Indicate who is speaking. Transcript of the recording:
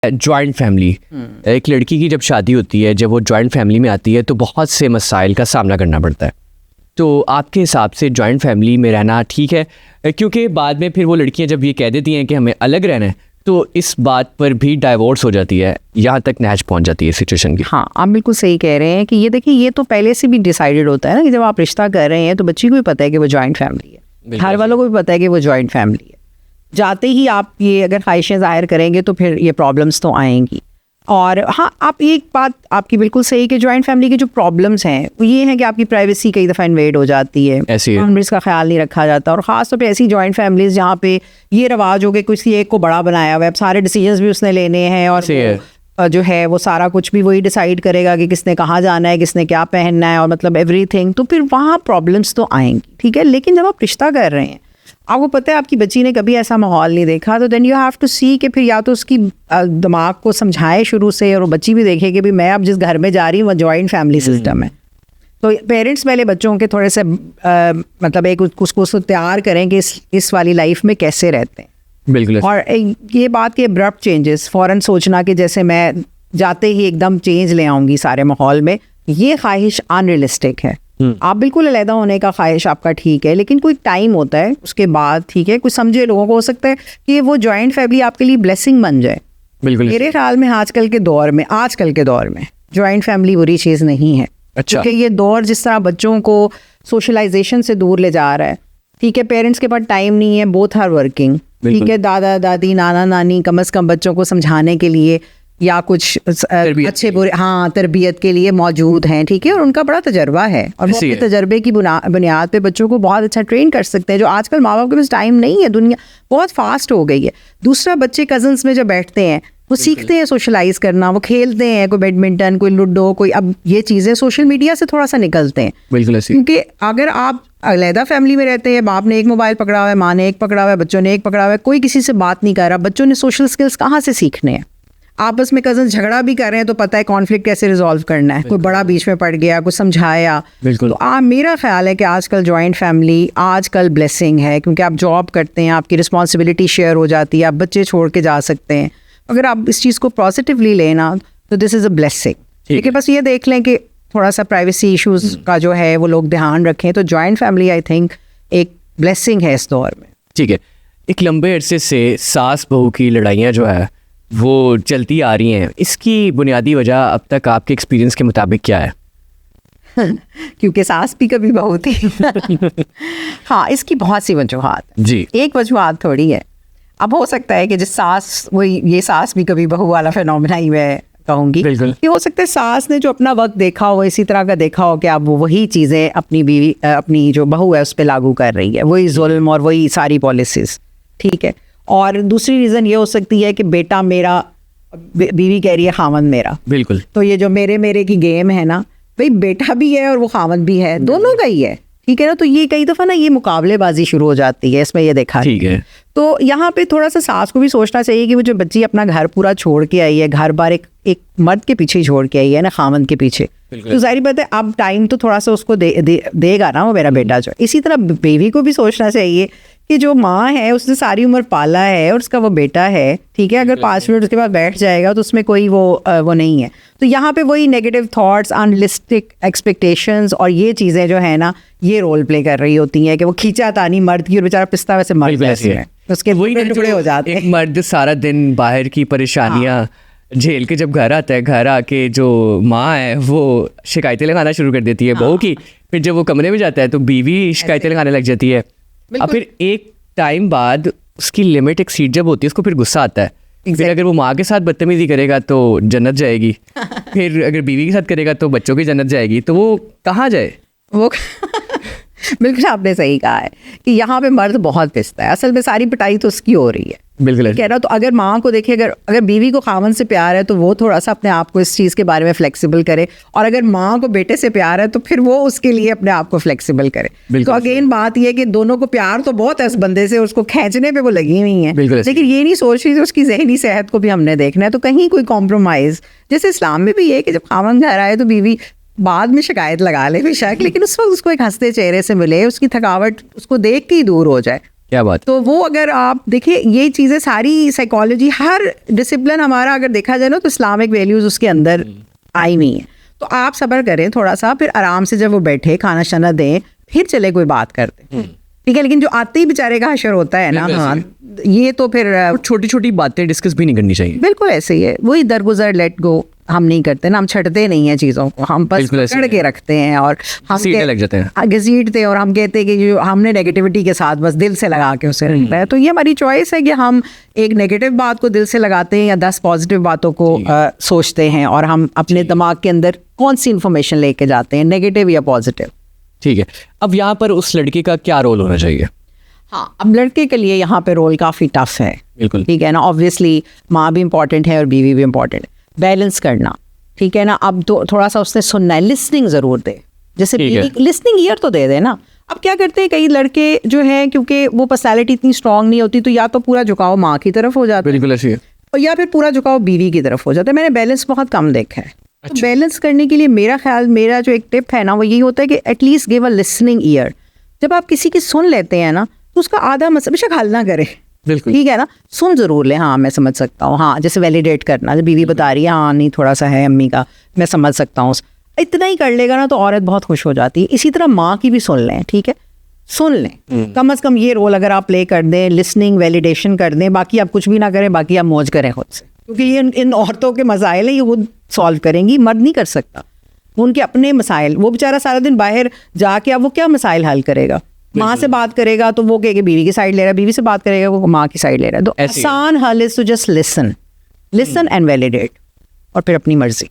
Speaker 1: Joint family, एक लड़की की जब शादी होती है, जब वो जॉइंट फैमिली में आती है तो बहुत से मसाइल का सामना करना पड़ता है। तो आपके हिसाब से जॉइंट फैमिली में रहना ठीक है? क्योंकि बाद में फिर वो लड़कियां जब ये कह देती हैं कि हमें अलग रहना है तो इस बात पर भी डाइवोर्स हो जाती है, यहाँ तक नहज पहुँच जाती है सिचुएशन की।
Speaker 2: हाँ, आप बिल्कुल सही कह रहे हैं कि ये देखिए, ये तो पहले से भी डिसाइडेड होता है ना कि जब आप रिश्ता कर रहे हैं तो बच्ची को भी पता है कि वो जॉइंट फैमिली है, घर वालों को भी पता है कि वो जॉइंट फैमिली है। जाते ही आप ये अगर ख्वाहिशें ज़ाहिर करेंगे तो फिर ये प्रॉब्लम्स तो आएंगी। और हाँ, आप एक बात आपकी बिल्कुल सही कि जॉइंट फैमिली के जो प्रॉब्लम्स हैं वो ये है कि आपकी प्राइवेसी कई दफ़ा इन्वेड हो जाती है, बाउंड्रीज का ख्याल नहीं रखा जाता। और ख़ास तौर पे ऐसी जॉइंट फैमिलीज़ जहाँ पे ये रवाज हो गया किसी एक को बड़ा बनाया हुआ है, अब सारे डिसीजंस भी उसने लेने हैं और जो है वो सारा कुछ भी वही डिसाइड करेगा कि किसने कहाँ जाना है, किसने क्या पहनना है, और मतलब एवरीथिंग। तो फिर वहाँ प्रॉब्लम्स तो आएंगी, ठीक है। लेकिन जब आप रिश्ता कर रहे हैं, आपको पता है आपकी बच्ची ने कभी ऐसा माहौल नहीं देखा, तो देन यू हैव टू सी कि फिर या तो उसकी दिमाग को समझाए शुरू से, और वो बच्ची भी देखे कि भी मैं अब जिस घर में जा रही हूँ वो जॉइंट फैमिली सिस्टम है। तो पेरेंट्स पहले बच्चों के थोड़े से मतलब एक उसको तैयार करें कि इस वाली लाइफ में कैसे रहते हैं।
Speaker 1: बिल्कुल।
Speaker 2: और ये बात के अब्रप्ट चेंजेस, फ़ौरन सोचना कि जैसे मैं जाते ही एकदम चेंज ले आऊँगी सारे माहौल में, ये ख्वाहिश अनरियलिस्टिक है। आप बिल्कुल अलहदा होने का ख्वाहिश आपका ठीक है, लेकिन कोई टाइम होता है उसके बाद, ठीक है। कुछ समझे लोगों को हो सकता है कि वो जॉइंट फैमिली आपके लिए ब्लेसिंग बन जाए।
Speaker 1: बिल्कुल।
Speaker 2: मेरे ख्याल में आजकल के दौर में जॉइंट फैमिली बुरी चीज़ नहीं है।
Speaker 1: अच्छा।
Speaker 2: क्योंकि ये दौर जिस तरह बच्चों को सोशलाइजेशन से दूर ले जा रहा है, ठीक है। पेरेंट्स के पास टाइम नहीं है, बोथ आर वर्किंग, ठीक है। दादा दादी नाना नानी कम से कम बच्चों को समझाने के लिए या कुछ अच्छे बुरे तरबियत के लिए मौजूद हैं, ठीक है। और उनका बड़ा तजर्बा है और वो अपने तजर्बे की बुनियाद पे बच्चों को बहुत अच्छा ट्रेन कर सकते हैं, जो आजकल माँ बाप के पास टाइम नहीं है। दुनिया बहुत फास्ट हो गई है। दूसरा, बच्चे कजन्स में जब बैठते हैं वो सीखते हैं सोशलाइज करना, वो खेलते हैं, कोई बैडमिंटन, कोई लूडो, कोई, अब ये चीज़ें सोशल मीडिया से थोड़ा सा निकलते हैं।
Speaker 1: बिल्कुल ऐसी।
Speaker 2: क्योंकि अगर आप अलहदा फैमिली में रहते हैं, बाप ने एक मोबाइल पकड़ा हुआ है, माँ ने एक पकड़ा हुआ है, बच्चों ने एक पकड़ा हुआ है, कोई किसी से बात नहीं कर रहा, बच्चों ने सोशल स्किल्स कहाँ से सीखने हैं? आपस में कजन झगड़ा भी कर रहे हैं तो पता है कॉन्फ्लिक्ट कैसे रिजॉल्व करना है, कोई बड़ा बीच में पड़ गया, कुछ समझाया।
Speaker 1: बिल्कुल।
Speaker 2: तो मेरा ख्याल है कि आजकल जॉइंट फैमिली आजकल ब्लेसिंग है, क्योंकि आप जॉब करते हैं, आपकी रिस्पॉन्सिबिलिटी शेयर हो जाती है, आप बच्चे छोड़ के जा सकते हैं। अगर आप इस चीज़ को पॉजिटिवली लेना तो दिस इज़ अ ब्लेसिंग। लेकिन बस ये देख लें कि थोड़ा सा प्राइवेसी इश्यूज़ का जो है वो लोग ध्यान रखें, तो जॉइंट फैमिली आई थिंक एक ब्लेसिंग है इस दौर में।
Speaker 1: ठीक है। एक लंबे अरसे से सास बहू की लड़ाइयाँ जो है वो चलती आ रही हैं, इसकी बुनियादी वजह अब तक आपके एक्सपीरियंस के मुताबिक क्या है?
Speaker 2: क्योंकि सास भी कभी बहू थी। हाँ, इसकी बहुत सी वजूहात
Speaker 1: जी,
Speaker 2: एक वजूहात थोड़ी है। अब हो सकता है कि जिस सास, वही ये सास भी कभी बहू वाला फिनोमेना ही मैं कहूँगी कि हो सकता है सास ने जो अपना वक्त देखा हो इसी तरह का देखा हो कि अब वो वही चीज़ें अपनी बीवी, अपनी जो बहू है उस पर लागू कर रही है, वही जुल्म और वही सारी पॉलिसीज़, ठीक है। और दूसरी रीज़न ये हो सकती है कि बेटा मेरा, बीवी कह रही है खामन मेरा।
Speaker 1: बिल्कुल।
Speaker 2: तो ये जो मेरे की गेम है ना, भाई बेटा भी है और वो खामन भी है, दोनों का ही है, ठीक है ना। तो ये कई दफ़ा ना ये मुकाबलेबाजी शुरू हो जाती है, इसमें ये देखा, ठीक है। तो यहाँ पे थोड़ा सा सास को भी सोचना चाहिए कि वो जो बच्ची अपना घर पूरा छोड़ के आई है, घर बार एक मर्द के पीछे छोड़ के आई है ना, खामन के पीछे, तो जाहिर बात है अब टाइम तो थोड़ा सा उसको देगा ना वो मेरा बेटा जो। इसी तरह बीवी को भी सोचना चाहिए कि जो माँ है उसने सारी उम्र पाला है और उसका वो बेटा है, ठीक है। अगर 5 मिनट उसके बाद बैठ जाएगा तो उसमें कोई वो नहीं है। तो यहाँ पे वही नेगेटिव थॉट्स, अनरियलिस्टिक एक्सपेक्टेशंस और ये चीज़ें जो है ना, ये रोल प्ले कर रही होती हैं कि वो खींचातानी मर्द की, और बेचारा पिस्ता वैसे मर्द है, उसके वही टुकड़े हो जाते हैं।
Speaker 1: मर्द सारा दिन बाहर की परेशानियाँ झेल के जब घर आता है, घर आके जो माँ है वो शिकायतें लगाना शुरू कर देती है बहू की। फिर जब वो कमरे में जाता है तो बीवी शिकायतें लगाने लग जाती है। अब फिर एक टाइम बाद उसकी लिमिट एक्सीड जब होती है, उसको फिर गुस्सा आता है। फिर अगर वो माँ के साथ बदतमीजी करेगा तो जन्नत जाएगी, फिर अगर बीवी के साथ करेगा तो बच्चों की जन्नत जाएगी, तो वो कहाँ जाए?
Speaker 2: वो बिल्कुल आपने सही कहा है कि यहाँ पे मर्द बहुत पिसता है, असल में सारी पिटाई तो उसकी हो रही है।
Speaker 1: बिल्कुल
Speaker 2: कह रहा तो अगर माँ को देखे, अगर बीवी को खामन से प्यार है तो वो थोड़ा सा अपने आप को इस चीज़ के बारे में फ्लेक्सिबल करे, और अगर माँ को बेटे से प्यार है तो फिर वो उसके लिए अपने आप को फ्लेक्सिबल करे। तो अगेन बात ये है कि दोनों को प्यार तो बहुत है उस बंदे से, उसको खींचने पे वो लगी हुई है, लेकिन ये नहीं सोच रही थी उसकी जहनी सेहत को भी हमने देखना है। तो कहीं कोई कॉम्प्रोमाइज़, जैसे इस्लाम में भी ये कि जब खामन घर आए तो बीवी बाद में शिकायत लगा ले बेशक, लेकिन उस वक्त उसको एक हंसते चेहरे से मिले, उसकी थकावट उसको देख के ही दूर हो जाए,
Speaker 1: क्या बात।
Speaker 2: तो वो अगर आप देखिए ये चीज़ें सारी साइकोलॉजी हर डिसिप्लिन हमारा अगर देखा जाए ना तो इस्लामिक वैल्यूज़ उसके अंदर आई नहीं है। तो आप सब्र करें थोड़ा सा, फिर आराम से जब वो बैठे खाना शाना दें फिर चले कोई बात करते, ठीक है। लेकिन जो आते ही बेचारे का हशर होता है ना, हाँ ये तो फिर
Speaker 1: छोटी छोटी बातें डिस्कस भी नहीं करनी चाहिए।
Speaker 2: बिल्कुल ऐसे ही है, वही दरगुजर लेट गो हम नहीं करते ना, हम छटते नहीं हैं चीज़ों को, हम बस पकड़ के रखते हैं और हम
Speaker 1: घसीटने लग जाते हैं।
Speaker 2: घसीटते हैं और हम कहते हैं कि जो हमने नेगेटिविटी के साथ बस दिल से लगा के उसे रखना है। तो ये हमारी चॉइस है कि हम एक नेगेटिव बात को दिल से लगाते हैं या 10 पॉजिटिव बातों को सोचते हैं, और हम अपने दिमाग के अंदर कौन सी इन्फॉर्मेशन लेके जाते हैं, नेगेटिव या पॉजिटिव।
Speaker 1: ठीक है, अब यहाँ पर उस लड़के का क्या रोल होना चाहिए?
Speaker 2: हाँ, अब लड़के के लिए यहाँ पे रोल काफ़ी टफ है।
Speaker 1: बिल्कुल,
Speaker 2: ठीक है ना। ऑब्वियसली माँ भी इम्पॉर्टेंट है और बीवी भी इम्पॉर्टेंट है, बैलेंस करना, ठीक है ना। अब तो थोड़ा सा उसने सुनना है, लिसनिंग ज़रूर दे, जैसे लिसनिंग ईयर तो दे देना। अब क्या करते हैं कई लड़के जो हैं, क्योंकि वो पर्सनैलिटी इतनी स्ट्रांग नहीं होती, तो या तो पूरा झुकाव माँ की तरफ हो जाता है,
Speaker 1: बिल्कुल ऐसी है,
Speaker 2: और या फिर पूरा झुकाव बीवी की तरफ हो जाता है। मैंने बैलेंस बहुत कम देखा है। तो बैलेंस करने के लिए मेरा जो एक टिप है ना, वो यही होता है कि at least give a listening year. जब आप किसी की सुन लेते हैं ना, तो उसका आधा मतलब बेशक हल ना करे,
Speaker 1: बिल्कुल
Speaker 2: ठीक है ना, सुन जरूर ले, हाँ मैं समझ सकता हूँ, हाँ जैसे वैलिडेट करना, जब बीवी बता रही है हाँ नहीं थोड़ा सा है अम्मी का, मैं समझ सकता हूँ, इतना ही कर लेगा ना तो औरत बहुत खुश हो जाती है। इसी तरह माँ की भी सुन लें, ठीक है, सुन लें, कम से कम ये रोल अगर आप प्ले कर दें, लिसनिंग वैलिडेशन कर दें, बाकी आप कुछ भी ना करें, बाकी आप मौज करें खुद से, क्योंकि ये इन औरतों के मसाइल हैं, ये खुद सॉल्व करेंगी, मर्द नहीं कर सकता। उनके अपने मसाइल, वो बेचारा सारा दिन बाहर जाके अब वो क्या मसाइल हल करेगा। माँ से बात करेगा तो वो कहेगा बीवी की साइड ले रहा है, बीवी से बात करेगा वो माँ की साइड ले रहा है। तो आसान हल is to just listen and validate, और फिर अपनी मर्जी।